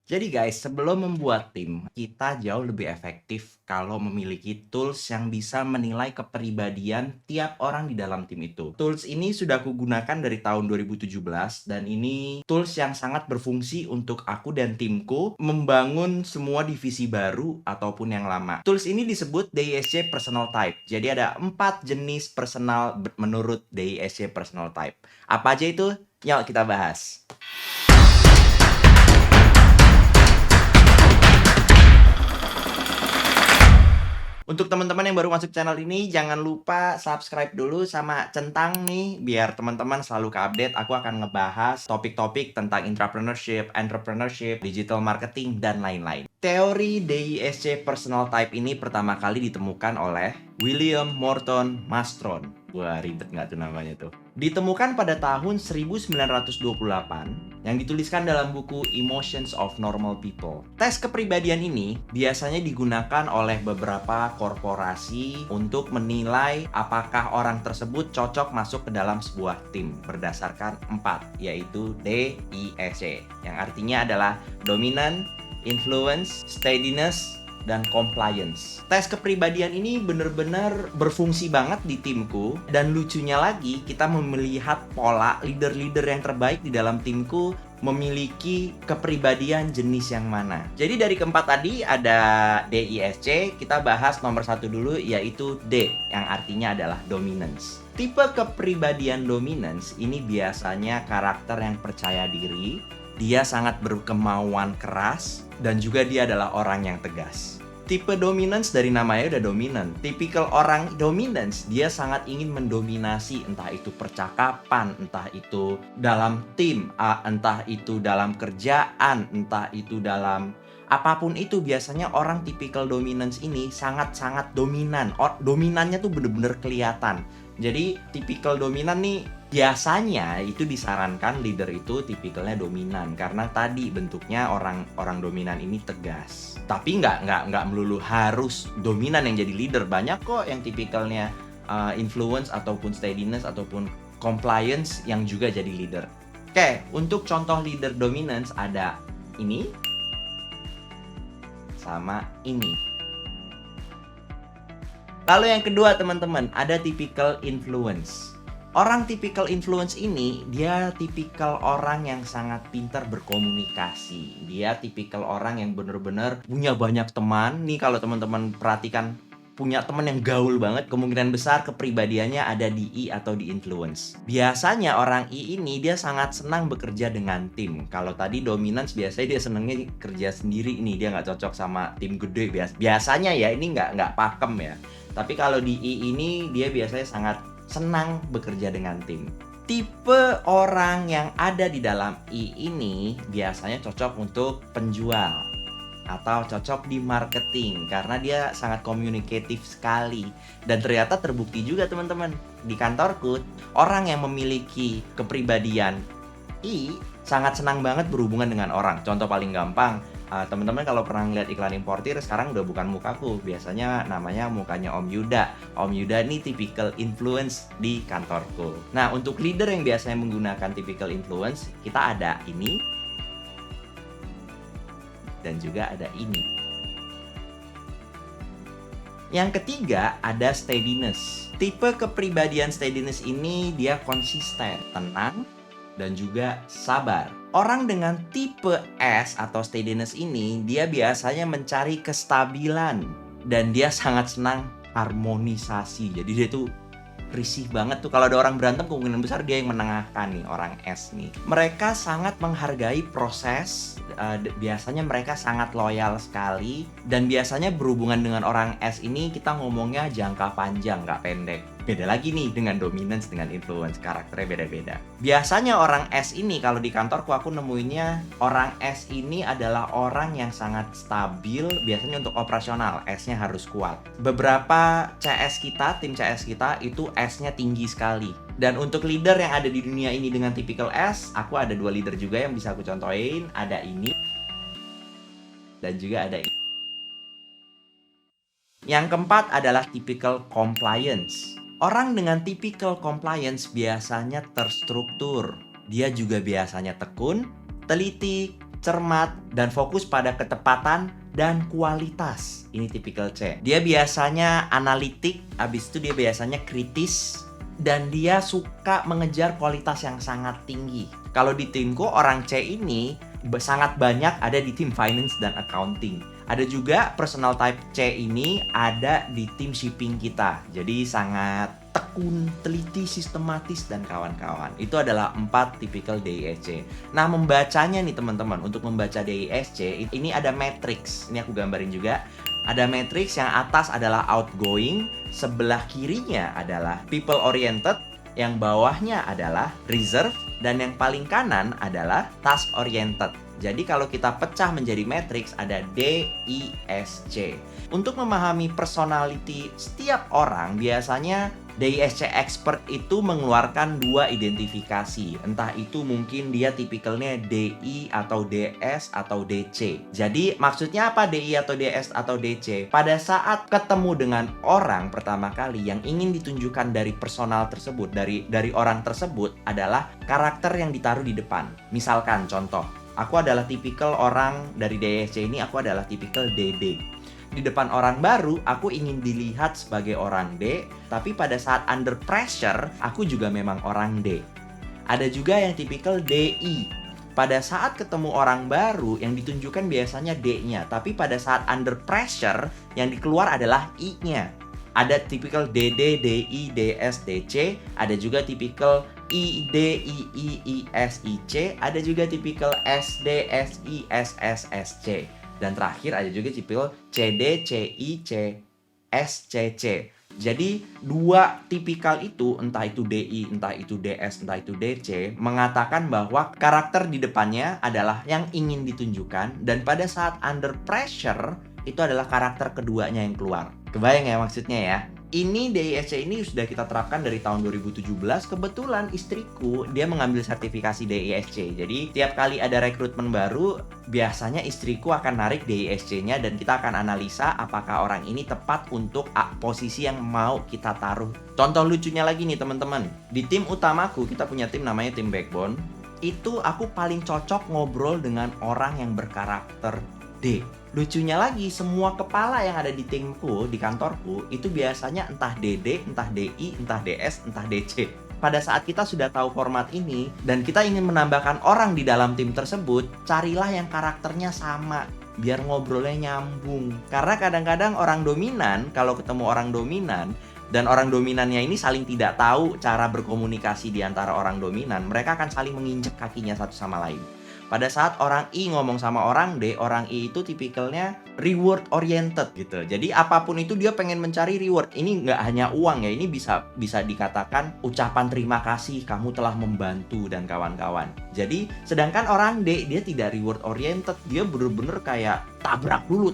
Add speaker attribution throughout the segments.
Speaker 1: Jadi guys, sebelum membuat tim, kita jauh lebih efektif kalau memiliki tools yang bisa menilai kepribadian tiap orang di dalam tim itu. Tools ini sudah aku gunakan dari tahun 2017 dan ini tools yang sangat berfungsi untuk aku dan timku membangun semua divisi baru ataupun yang lama. Tools ini disebut DISC Personal Type. Jadi ada 4 jenis personal menurut DISC Personal Type. Apa aja itu? Yuk kita bahas. Untuk teman-teman yang baru masuk channel ini, jangan lupa subscribe dulu sama centang nih, biar teman-teman selalu ke-update. Aku akan ngebahas topik-topik tentang entrepreneurship, digital marketing, dan lain-lain. Teori DISC Personal Type ini pertama kali ditemukan oleh William Morton Mastron. Wah, ribet nggak tuh namanya tuh? Ditemukan pada tahun 1928 yang dituliskan dalam buku Emotions of Normal People. Tes kepribadian ini biasanya digunakan oleh beberapa korporasi untuk menilai apakah orang tersebut cocok masuk ke dalam sebuah tim berdasarkan 4, yaitu DISC, yang artinya adalah dominant, influence, steadiness, dan compliance. Tes kepribadian ini benar-benar berfungsi banget di timku, dan lucunya lagi kita melihat pola leader-leader yang terbaik di dalam timku memiliki kepribadian jenis yang mana. Jadi dari keempat tadi ada DISC, kita bahas nomor 1 dulu, yaitu D, yang artinya adalah dominance. Tipe kepribadian dominance ini biasanya karakter yang percaya diri, dia sangat berkemauan keras, dan juga dia adalah orang yang tegas. Tipe dominance dari namanya udah dominan. Tipikal orang dominance, dia sangat ingin mendominasi, entah itu percakapan, entah itu dalam tim, entah itu dalam kerjaan, entah itu dalam apapun itu. Biasanya orang tipikal dominance ini sangat-sangat dominan. Dominannya tuh bener-bener kelihatan. Jadi tipikal dominan nih biasanya itu disarankan leader itu tipikalnya dominan karena tadi bentuknya orang dominan ini tegas. Tapi nggak melulu harus dominan yang jadi leader. Banyak kok yang tipikalnya influence ataupun steadiness ataupun compliance yang juga jadi leader. Oke, untuk contoh leader dominance ada ini sama ini. Lalu yang kedua teman-teman, ada typical influence. Orang typical influence ini, dia tipikal orang yang sangat pintar berkomunikasi. Dia tipikal orang yang benar-benar punya banyak teman. Nih kalau teman-teman perhatikan, punya teman yang gaul banget, kemungkinan besar kepribadiannya ada di I atau di influence. Biasanya orang I ini dia sangat senang bekerja dengan tim. Kalau tadi dominance biasanya dia senangnya kerja sendiri nih, dia nggak cocok sama tim gede. Biasanya ya, ini nggak pakem ya. Tapi kalau di I ini dia biasanya sangat senang bekerja dengan tim. Tipe orang yang ada di dalam I ini biasanya cocok untuk penjual atau cocok di marketing karena dia sangat komunikatif sekali. Dan ternyata terbukti juga teman-teman, di kantorku orang yang memiliki kepribadian I sangat senang banget berhubungan dengan orang. Contoh paling gampang, teman-teman kalau pernah ngeliat iklan importir, sekarang udah bukan mukaku, biasanya namanya mukanya Om Yuda. Om Yuda ini typical influence di kantorku. Nah, untuk leader yang biasanya menggunakan typical influence, kita ada ini dan juga ada ini. Yang ketiga ada steadiness. Tipe kepribadian steadiness ini dia konsisten, tenang, dan juga sabar. Orang dengan tipe S atau steadiness ini, dia biasanya mencari kestabilan dan dia sangat senang harmonisasi. Jadi dia tuh risih banget tuh kalau ada orang berantem, kemungkinan besar dia yang menengahkan nih, orang S nih. Mereka sangat menghargai proses, biasanya mereka sangat loyal sekali, dan biasanya berhubungan dengan orang S ini kita ngomongnya jangka panjang, nggak pendek. Beda lagi nih dengan dominance, dengan influence, karakternya beda-beda. Biasanya orang S ini kalau di kantorku aku nemuinnya, orang S ini adalah orang yang sangat stabil, biasanya untuk operasional, S-nya harus kuat. Beberapa CS kita, tim CS kita itu S-nya tinggi sekali. Dan untuk leader yang ada di dunia ini dengan tipikal S, aku ada 2 leader juga yang bisa aku contohin, ada ini dan juga ada ini. Yang keempat adalah typical compliance. Orang dengan typical compliance biasanya terstruktur. Dia juga biasanya tekun, teliti, cermat, dan fokus pada ketepatan dan kualitas. Ini tipikal C. Dia biasanya analitik, habis itu dia biasanya kritis, dan dia suka mengejar kualitas yang sangat tinggi. Kalau di timku, orang C ini sangat banyak ada di tim finance dan accounting. Ada juga personal type C ini ada di tim shipping kita. Jadi sangat tekun, teliti, sistematis, dan kawan-kawan. Itu adalah 4 tipikal DISC. Nah, membacanya nih teman-teman, untuk membaca DISC, ini ada matrix. Ini aku gambarin juga. Ada matrix, yang atas adalah outgoing, sebelah kirinya adalah people oriented, yang bawahnya adalah reserve, dan yang paling kanan adalah task oriented. Jadi kalau kita pecah menjadi matrix ada D, I, S, C. Untuk memahami personality setiap orang, biasanya DISC expert itu mengeluarkan 2 identifikasi. Entah itu mungkin dia tipikalnya DI atau DS atau DC. Jadi maksudnya apa DI atau DS atau DC? Pada saat ketemu dengan orang pertama kali, yang ingin ditunjukkan dari personal tersebut, dari orang tersebut adalah karakter yang ditaruh di depan. Misalkan contoh, aku adalah tipikal orang dari DISC ini, aku adalah tipikal DD. Di depan orang baru, aku ingin dilihat sebagai orang D, tapi pada saat under pressure, aku juga memang orang D. Ada juga yang tipikal DI. Pada saat ketemu orang baru, yang ditunjukkan biasanya D-nya, tapi pada saat under pressure, yang dikeluar adalah I-nya. Ada tipikal DD, DI, DS, DC, ada juga tipikal ID, II, IS, IC, ada juga tipikal SD, SI, SS, SC. Dan terakhir ada juga tipikal CD, CI, CS, CC. Jadi 2 tipikal itu, entah itu DI, entah itu DS, entah itu DC, mengatakan bahwa karakter di depannya adalah yang ingin ditunjukkan, dan pada saat under pressure, itu adalah karakter keduanya yang keluar. Kebayang ya maksudnya ya? Ini DISC ini sudah kita terapkan dari tahun 2017. Kebetulan istriku dia mengambil sertifikasi DISC. Jadi tiap kali ada rekrutmen baru, biasanya istriku akan narik DISC-nya dan kita akan analisa apakah orang ini tepat untuk posisi yang mau kita taruh. Contoh lucunya lagi nih teman-teman. Di tim utamaku, kita punya tim namanya tim backbone. Itu aku paling cocok ngobrol dengan orang yang berkarakter D. Lucunya lagi, semua kepala yang ada di timku, di kantorku, itu biasanya entah DD, entah DI, entah DS, entah DC. Pada saat kita sudah tahu format ini, dan kita ingin menambahkan orang di dalam tim tersebut, carilah yang karakternya sama, biar ngobrolnya nyambung. Karena kadang-kadang orang dominan, kalau ketemu orang dominan, dan orang dominannya ini saling tidak tahu cara berkomunikasi di antara orang dominan, mereka akan saling menginjek kakinya satu sama lain. Pada saat orang I ngomong sama orang D, orang I itu tipikalnya reward oriented gitu. Jadi apapun itu dia pengen mencari reward. Ini nggak hanya uang ya, ini bisa dikatakan ucapan terima kasih, kamu telah membantu dan kawan-kawan. Jadi sedangkan orang D, dia tidak reward oriented, dia bener-bener kayak tabrak dulu.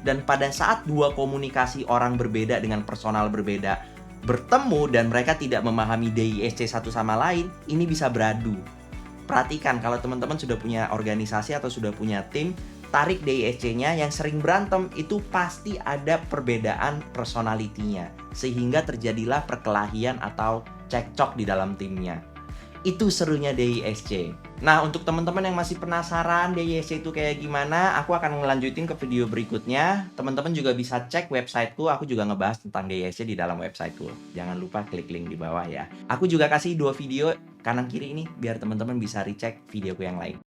Speaker 1: Dan pada saat 2 komunikasi orang berbeda dengan personal berbeda bertemu dan mereka tidak memahami DISC satu sama lain, ini bisa beradu. Perhatikan kalau teman-teman sudah punya organisasi atau sudah punya tim, tarik DISC-nya, yang sering berantem itu pasti ada perbedaan personalitinya. Sehingga terjadilah perkelahian atau cekcok di dalam timnya. Itu serunya DISC. Nah, untuk teman-teman yang masih penasaran DISC itu kayak gimana, aku akan ngelanjutin ke video berikutnya. Teman-teman juga bisa cek websiteku, aku juga ngebahas tentang DISC di dalam websiteku. Jangan lupa klik link di bawah ya. Aku juga kasih 2 video kanan kiri ini biar teman-teman bisa recheck videoku yang lain.